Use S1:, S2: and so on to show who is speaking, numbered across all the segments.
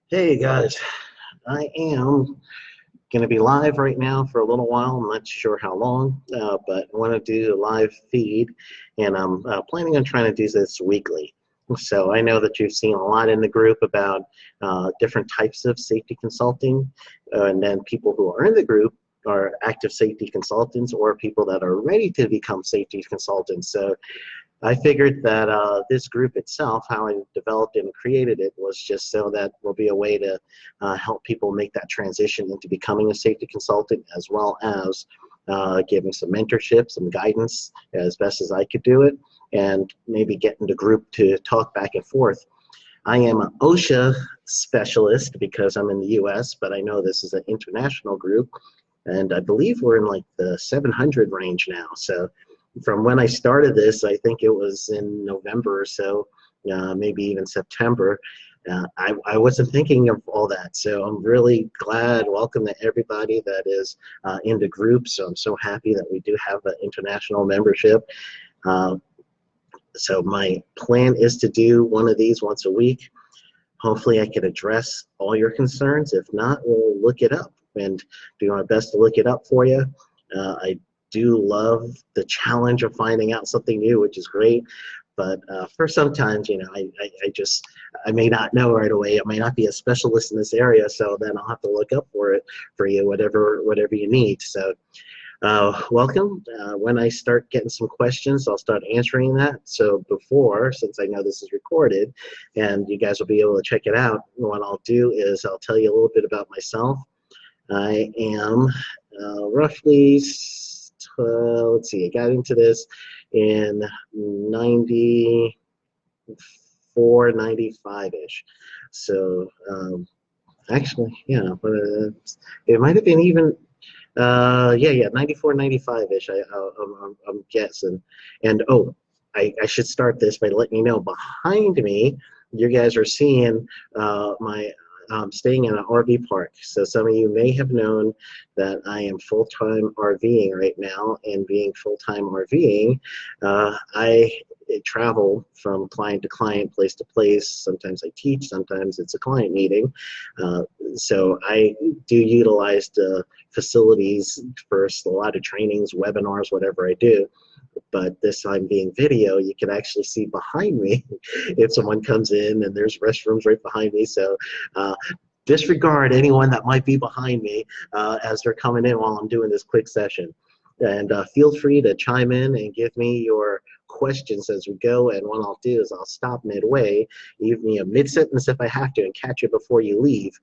S1: Hey guys, I am going to be live right now for a little while. I'm not sure how long, but I want to do a live feed, and I'm planning on trying to do this weekly. So I know that you've seen a lot in the group about different types of safety consulting, and then people who are in the group are active safety consultants or people that are ready to become safety consultants. So I figured that this group itself, how I developed and created it, was just so that will be a way to help people make that transition into becoming a safety consultant, as well as giving some mentorship, some guidance as best as I could do it, and maybe getting the group to talk back and forth. I am an OSHA specialist because I'm in the US, but I know this is an international group, and I believe we're in like the 700 range now. So from when I started this, I think it was in November or so, maybe even September. I wasn't thinking of all that, so I'm really glad. Welcome to everybody that is in the group. So I'm so happy that we do have an international membership. Uh, so my plan is to do one of these once a week. Hopefully I can address all your concerns. If not, we'll look it up and do my best to look it up for you. I do love the challenge of finding out something new, which is great. But for sometimes, I may not know right away. I may not be a specialist in this area, so then I'll have to look up for it for you, whatever you need. So welcome. When I start getting some questions, I'll start answering that. So since I know this is recorded and you guys will be able to check it out, what I'll do is I'll tell you a little bit about myself. I am roughly, let's see, I got into this in 94, 95-ish. So actually, yeah, it might have been even 94, 95-ish, I'm guessing. And I should start this by letting you know, behind me, you guys are seeing my staying in an RV park. So some of you may have known that I am full-time RVing right now, and being full-time RVing, I travel from client to client, place to place. Sometimes I teach, sometimes it's a client meeting. So I do utilize the facilities for a lot of trainings, webinars, whatever I do. But this time being video, you can actually see behind me if someone comes in, and there's restrooms right behind me. So disregard anyone that might be behind me as they're coming in while I'm doing this quick session. And feel free to chime in and give me your questions as we go. And what I'll do is I'll stop midway, even mid-sentence if I have to, and catch you before you leave,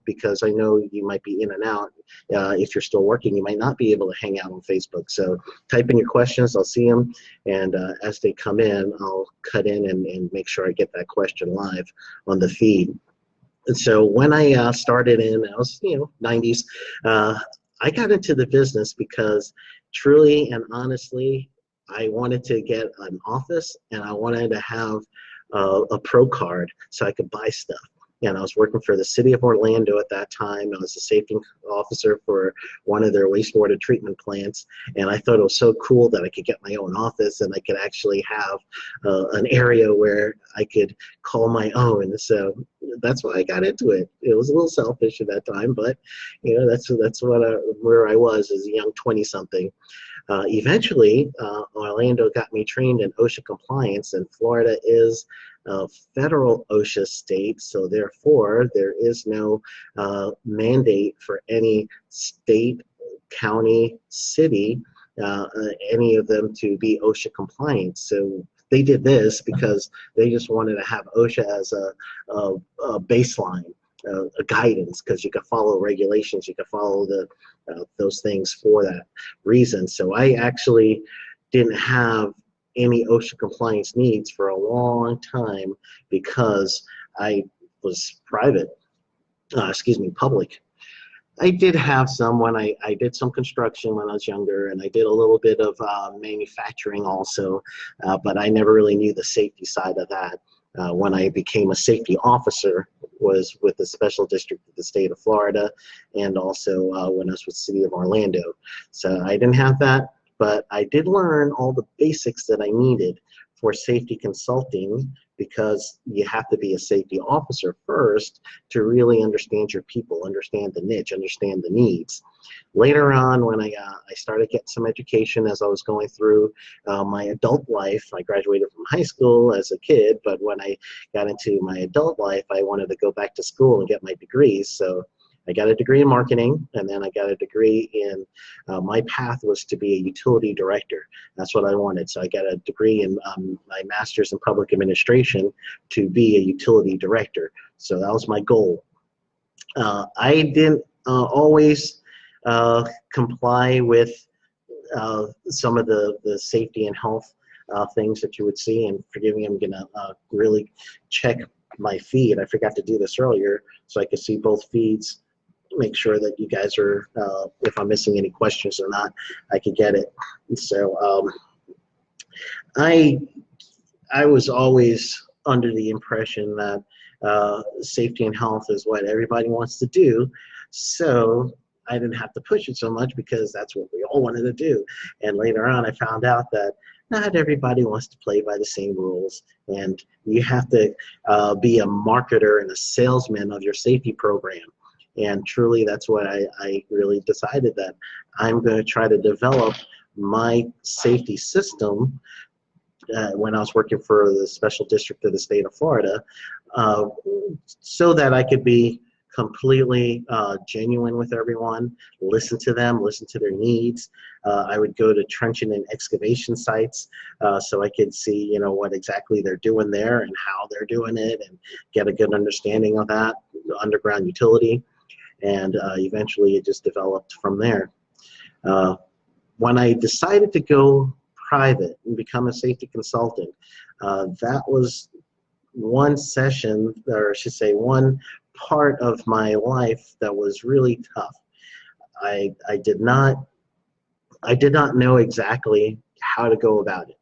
S1: because I know you might be in and out. If you're still working, you might not be able to hang out on Facebook. So type in your questions, I'll see them, and as they come in, I'll cut in and make sure I get that question live on the feed. And so when I started I was, 90s, I got into the business because truly and honestly, I wanted to get an office, and I wanted to have a pro card so I could buy stuff. And I was working for the city of Orlando at that time. I was a safety officer for one of their wastewater treatment plants. And I thought it was so cool that I could get my own office, and I could actually have an area where I could call my own. So that's why I got into it. It was a little selfish at that time, but that's where I was as a young 20-something. Eventually, Orlando got me trained in OSHA compliance, and Florida is a federal OSHA state, so therefore there is no mandate for any state, county, city, any of them to be OSHA compliant. So they did this because they just wanted to have OSHA as a baseline. A guidance, because you can follow regulations, you can follow those things for that reason. So I actually didn't have any OSHA compliance needs for a long time because I was public. I did have some when I did some construction when I was younger, and I did a little bit of manufacturing also, but I never really knew the safety side of that. When I became a safety officer was with the special district of the state of Florida, and also when I was with the city of Orlando. So I didn't have that, but I did learn all the basics that I needed for safety consulting because you have to be a safety officer first to really understand your people, understand the niche, understand the needs. Later on, when I started getting some education as I was going through my adult life, I graduated from high school as a kid, but when I got into my adult life, I wanted to go back to school and get my degrees. So I got a degree in marketing, and then I got a degree in, my path was to be a utility director. That's what I wanted. So I got a degree in my master's in public administration to be a utility director. So that was my goal. I didn't always comply with some of the safety and health things that you would see. And forgive me, I'm gonna really check my feed. I forgot to do this earlier, so I could see both feeds, make sure that you guys are, if I'm missing any questions or not, I could get it. And so I was always under the impression that safety and health is what everybody wants to do. So I didn't have to push it so much because that's what we all wanted to do. And later on, I found out that not everybody wants to play by the same rules. And you have to be a marketer and a salesman of your safety program. And truly, that's what I really decided, that I'm going to try to develop my safety system when I was working for the special district of the state of Florida, so that I could be completely genuine with everyone, listen to them, listen to their needs. I would go to trenching and excavation sites so I could see, what exactly they're doing there and how they're doing it, and get a good understanding of that, underground utility. And eventually it just developed from there. When I decided to go private and become a safety consultant, that was one session, or I should say one part of my life that was really tough. I did not know exactly how to go about it.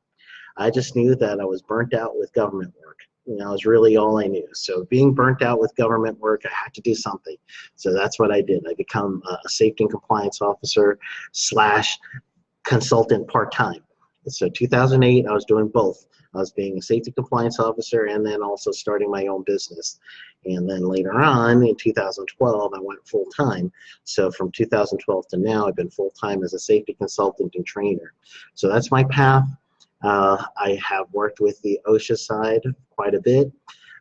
S1: I just knew that I was burnt out with government work. That was really all I knew. So being burnt out with government work, I had to do something. So that's what I did. I become a safety and compliance officer / consultant part-time. So 2008, I was doing both. I was being a safety compliance officer and then also starting my own business. And then later on in 2012, I went full-time. So from 2012 to now, I've been full-time as a safety consultant and trainer. So that's my path. I have worked with the OSHA side quite a bit.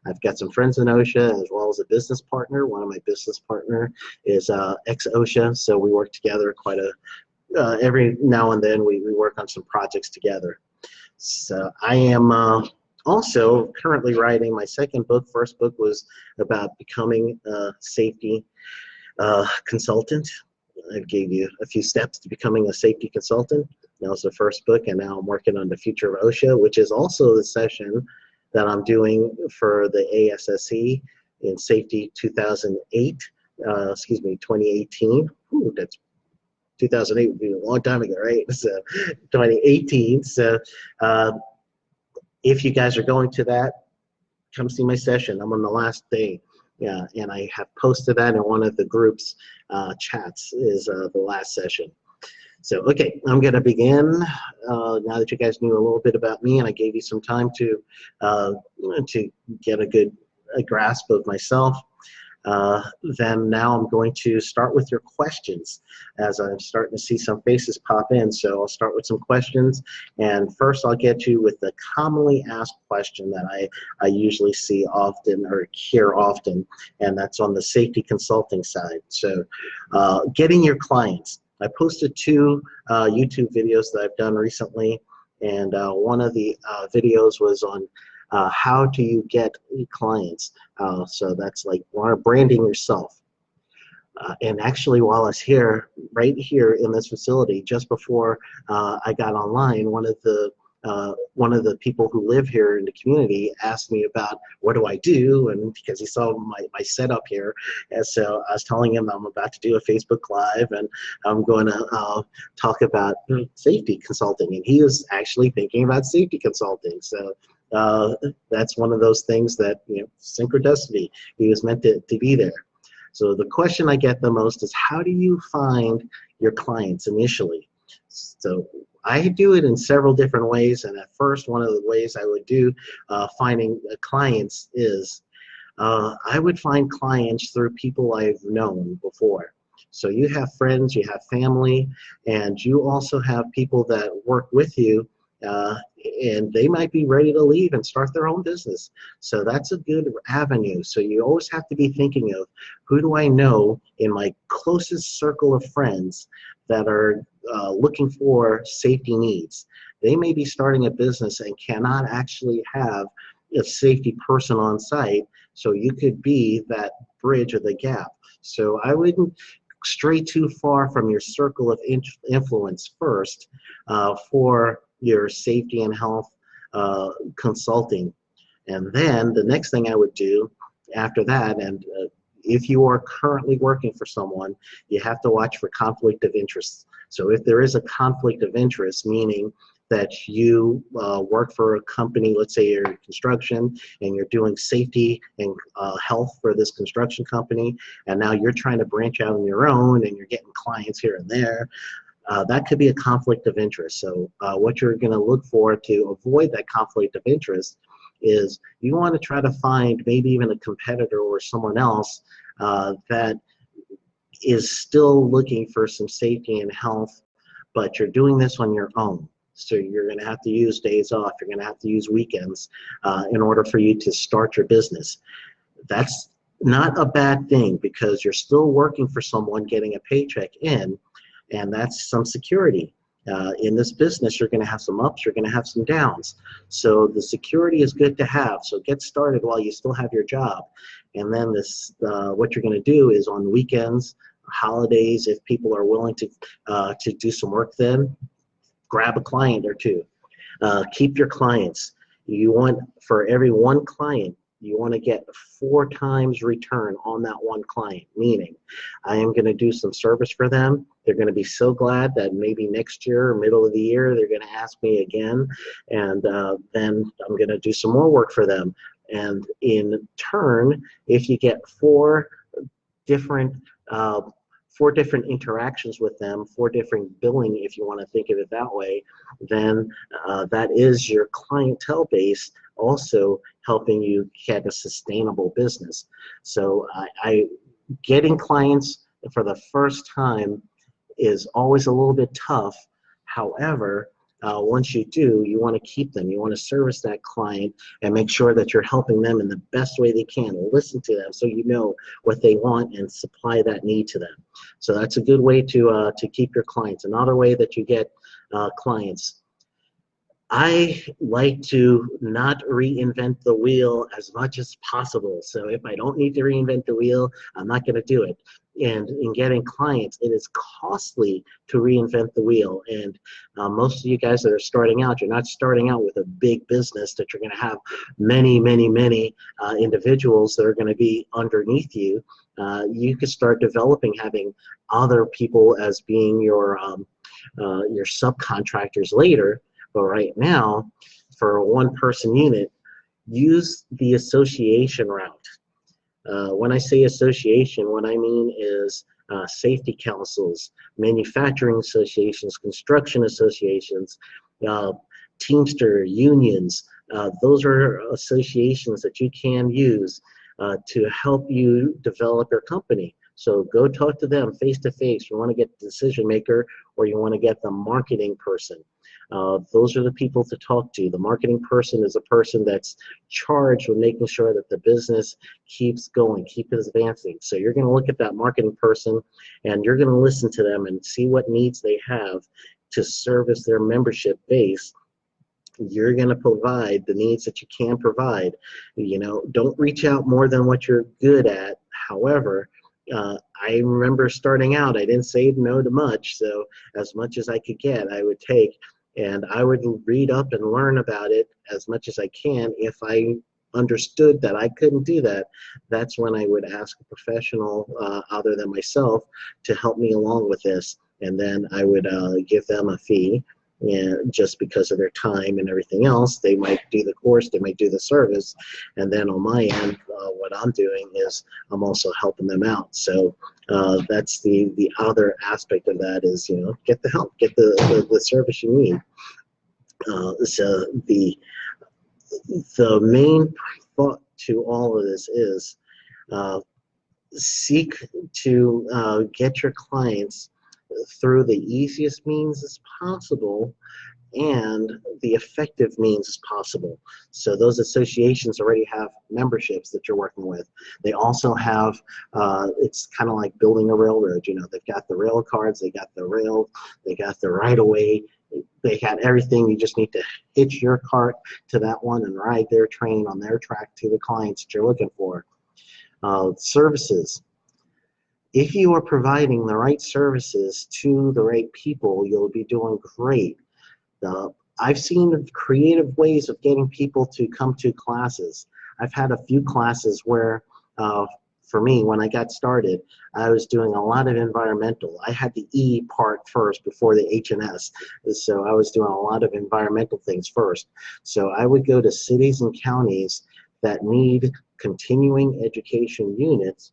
S1: I've got some friends in OSHA as well as a business partner. One of my business partner is ex-OSHA, so we work together quite every now and then we work on some projects together. So I am also currently writing my second book. First book was about becoming a safety consultant. I gave you a few steps to becoming a safety consultant. That was the first book, and now I'm working on the future of OSHA, which is also the session that I'm doing for the ASSE in safety 2018. Ooh, that's 2008 would be a long time ago, right? So 2018. So if you guys are going to that, come see my session. I'm on the last day. Yeah, and I have posted that in one of the group's chats is the last session. So, okay, I'm going to begin. Now that you guys knew a little bit about me and I gave you some time to get a grasp of myself, then now I'm going to start with your questions as I'm starting to see some faces pop in. So I'll start with some questions, and first I'll get you with the commonly asked question that I usually see often or hear often, and that's on the safety consulting side. So getting your clients. I posted 2 YouTube videos that I've done recently, and one of the videos was on how do you get clients. So that's like branding yourself. And actually, while I was here, right here in this facility, just before I got online, one of the people who live here in the community asked me about what do I do, and because he saw my setup here, and so I was telling him I'm about to do a Facebook Live and I'm going to talk about safety consulting, and he was actually thinking about safety consulting. So that's one of those things that, synchronicity, he was meant to be there. So the question I get the most is, how do you find your clients initially? So I do it in several different ways, and at first, one of the ways I would do finding clients is I would find clients through people I've known before. So you have friends, you have family, and you also have people that work with you, uh, and they might be ready to leave and start their own business. So that's a good avenue. So you always have to be thinking of, who do I know in my closest circle of friends that are looking for safety needs. They may be starting a business and cannot actually have a safety person on site, so you could be that bridge or the gap. So I wouldn't stray too far from your circle of influence first for your safety and health consulting. And then the next thing I would do after that, and if you are currently working for someone, you have to watch for conflict of interest. So if there is a conflict of interest, meaning that you work for a company, let's say you're in construction and you're doing safety and health for this construction company, and now you're trying to branch out on your own and you're getting clients here and there, that could be a conflict of interest. So what you're going to look for to avoid that conflict of interest is you want to try to find maybe even a competitor or someone else that is still looking for some safety and health, but you're doing this on your own. So you're going to have to use days off. You're going to have to use weekends in order for you to start your business. That's not a bad thing, because you're still working for someone, getting a paycheck in, and that's some security. In this business, you're going to have some ups, you're going to have some downs. So the security is good to have. So get started while you still have your job. And then what you're going to do is on weekends, holidays, if people are willing to do some work, then grab a client or two. Keep your clients. You want, for every one client, you want to get 4 times return on that one client, meaning I am going to do some service for them. They're going to be so glad that maybe next year or middle of the year, they're going to ask me again, and then I'm going to do some more work for them. And in turn, if you get 4 different interactions with them, 4 different billing, if you want to think of it that way, then that is your clientele base also helping you get a sustainable business. So getting clients for the first time is always a little bit tough. However, once you do, you want to keep them. You want to service that client and make sure that you're helping them in the best way they can. Listen to them so you know what they want and supply that need to them. So that's a good way to keep your clients. Another way that you get clients, I like to not reinvent the wheel as much as possible. So if I don't need to reinvent the wheel, I'm not going to do it. And in getting clients, it is costly to reinvent the wheel. And most of you guys that are starting out, you're not starting out with a big business that you're going to have many individuals that are going to be underneath you. You could start developing, having other people as being your subcontractors later. But right now, for a 1-person unit, use the association route. When I say association, what I mean is safety councils, manufacturing associations, construction associations, Teamster unions. Those are associations that you can use to help you develop your company. So go talk to them face to face. You want to get the decision maker, or you want to get the marketing person. Those are the people to talk to. The marketing person is a person that's charged with making sure that the business keeps going, keeps advancing. So you're going to look at that marketing person and you're going to listen to them and see what needs they have to service their membership base. You're going to provide the needs that you can provide. You know, don't reach out more than what you're good at. However, I remember starting out, I didn't say no to much, so as much as I could get, I would take, and I would read up and learn about it as much as I can. If I understood that I couldn't do that, that's when I would ask a professional other than myself to help me along with this, and then I would give them a fee. And just because of their time and everything else, they might do the course, they might do the service, and then on my end, what I'm doing is I'm also helping them out. So That's the other aspect of that is, get the help, get the service you need. So the main thought to all of this is uh, seek to get your clients through the easiest means as possible and the effective means as possible. So those associations already have memberships that you're working with. They also have, it's kind of like building a railroad. They've got the rail cards, they got the rail, they got the right of way, they got everything. You just need to hitch your cart to that one and ride their train on their track to the clients that you're looking for. Services. If you are providing the right services to the right people, you'll be doing great. I've seen creative ways of getting people to come to classes. I've had a few classes where, for me, when I got started, I was doing a lot of environmental. I had the E part first before the H and S, so I was doing a lot of environmental things first. So I would go to cities and counties that need continuing education units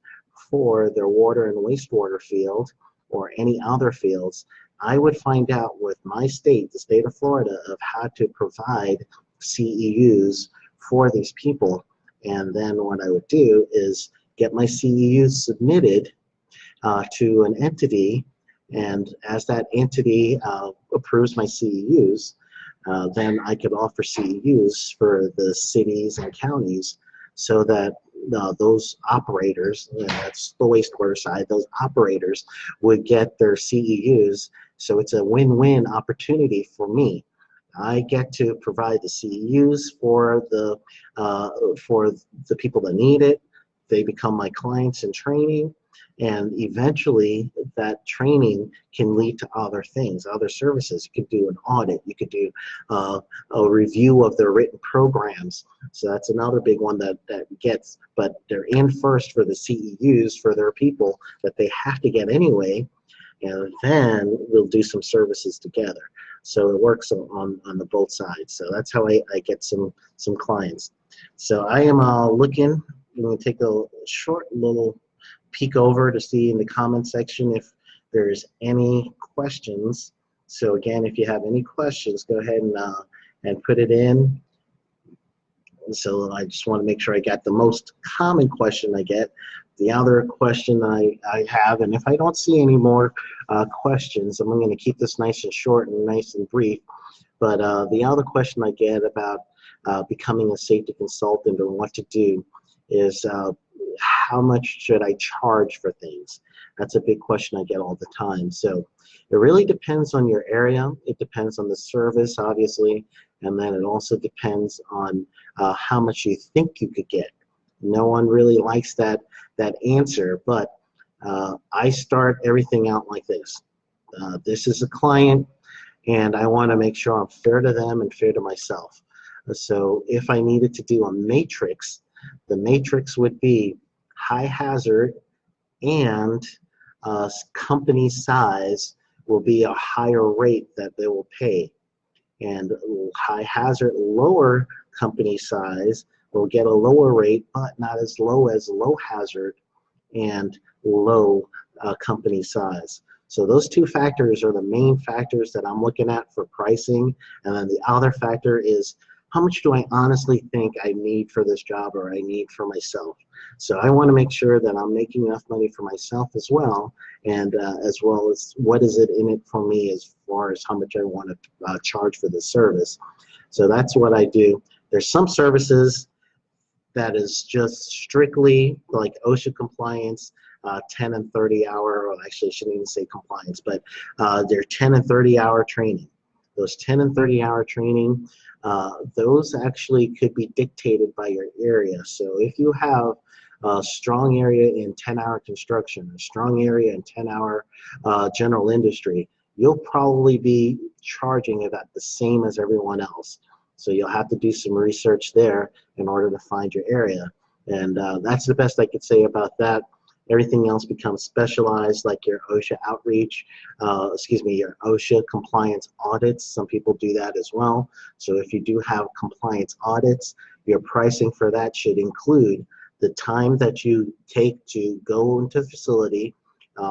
S1: for their water and wastewater field or any other fields. I would find out with my state, the state of Florida, of how to provide CEUs for these people. And then what I would do is get my CEUs submitted to an entity, and as that entity approves my CEUs, then I could offer CEUs for the cities and counties so that those operators, that's the wastewater side, those operators would get their CEUs. So it's a win-win opportunity for me. I get to provide the CEUs for the people that need it. They become my clients in training, and eventually that training can lead to other things, other services. You could do an audit. You could do a review of their written programs. So that's another big one that gets, but they're in first for the CEUs for their people that they have to get anyway, and then we'll do some services together. So it works on the both sides. So that's how I get some clients. So I am looking. I'm going to take a short little peek over to see in the comment section if there's any questions. So again, if you have any questions, go ahead and put it in. So I just want to make sure I got the most common question I get. The other question I have, and if I don't see any more questions, I'm going to keep this nice and short and nice and brief. But the other question I get about becoming a safety consultant or what to do is how much should I charge for things? That's a big question I get all the time. So it really depends on your area. It depends on the service, obviously, and then it also depends on how much you think you could get. No one really likes that answer, but I start everything out like this. This is a client, and I want to make sure I'm fair to them and fair to myself. So if I needed to do a matrix, the matrix would be high hazard and company size will be a higher rate that they will pay. And high hazard, lower company size will get a lower rate, but not as low hazard and low company size. So those two factors are the main factors that I'm looking at for pricing. And then the other factor is how much do I honestly think I need for this job or I need for myself. So I want to make sure that I'm making enough money for myself as well, and as well as what is it in it for me as far as how much I want to charge for this service. So that's what I do. There's some services that is just strictly like OSHA compliance, 10 and 30 hour, or actually I shouldn't even say compliance, but they're 10 and 30 hour training. Those 10 and 30 hour training, those actually could be dictated by your area. So if you have a strong area in 10-hour construction, a strong area in 10-hour general industry, you'll probably be charging about the same as everyone else. So you'll have to do some research there in order to find your area. And that's the best I could say about that. Everything else becomes specialized, like your OSHA outreach, your OSHA compliance audits. Some people do that as well. So if you do have compliance audits, your pricing for that should include the time that you take to go into the facility,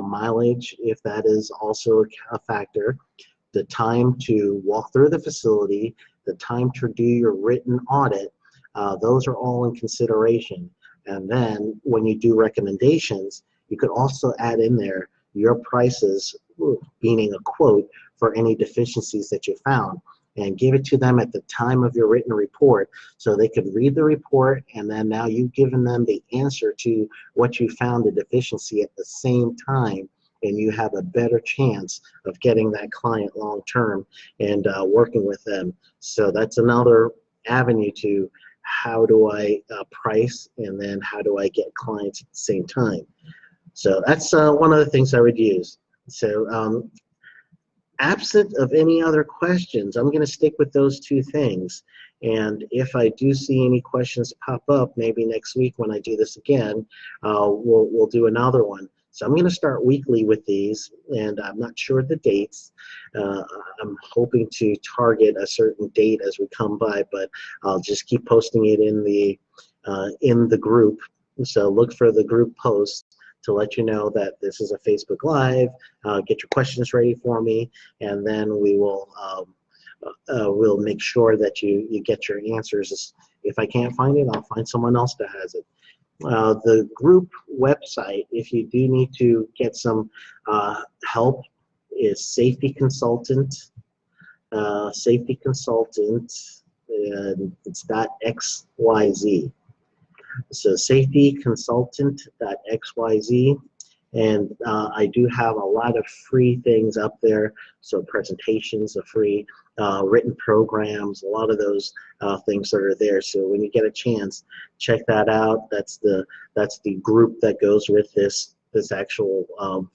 S1: mileage, if that is also a factor, the time to walk through the facility, the time to do your written audit, those are all in consideration. And then when you do recommendations, you could also add in there your prices, meaning a quote for any deficiencies that you found, and give it to them at the time of your written report so they could read the report, and then now you've given them the answer to what you found the deficiency at the same time, and you have a better chance of getting that client long term and working with them. So that's another avenue to how do I price, and then how do I get clients at the same time. So that's one of the things I would use. So absent of any other questions, I'm going to stick with those two things. And if I do see any questions pop up, maybe next week when I do this again, we'll do another one. So I'm going to start weekly with these, and I'm not sure the dates. I'm hoping to target a certain date as we come by, but I'll just keep posting it in the group. So look for the group posts to let you know that this is a Facebook Live. Get your questions ready for me, and then we will we'll make sure that you get your answers. If I can't find it, I'll find someone else that has it. The group website, if you do need to get some help, is Safety Consultant. Safety Consultant, and it's .xyz. So safetyconsultant.xyz, and I do have a lot of free things up there. So presentations are free, written programs, a lot of those things that are there. So when you get a chance, check that out. That's the group that goes with this actual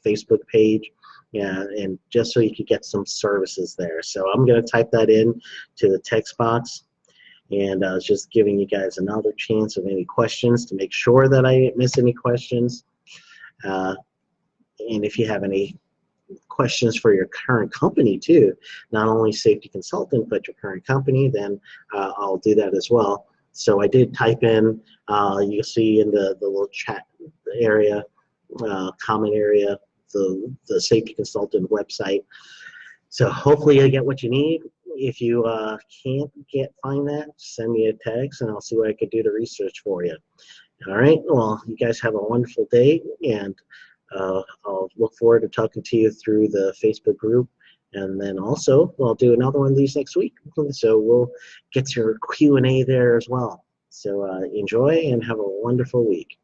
S1: Facebook page. Yeah, and just so you could get some services there. So I'm going to type that in to the text box. And I was just giving you guys another chance of any questions to make sure that I didn't miss any questions. And if you have any questions for your current company too, not only Safety Consultant, but your current company, then I'll do that as well. So I did type in, you'll see in the little chat area, comment area, the Safety Consultant website. So hopefully you get what you need. If you can't find that, send me a text and I'll see what I could do to research for you. All right, well, you guys have a wonderful day, and I'll look forward to talking to you through the Facebook group. And then also, I'll do another one of these next week. So we'll get your Q&A there as well. So enjoy and have a wonderful week.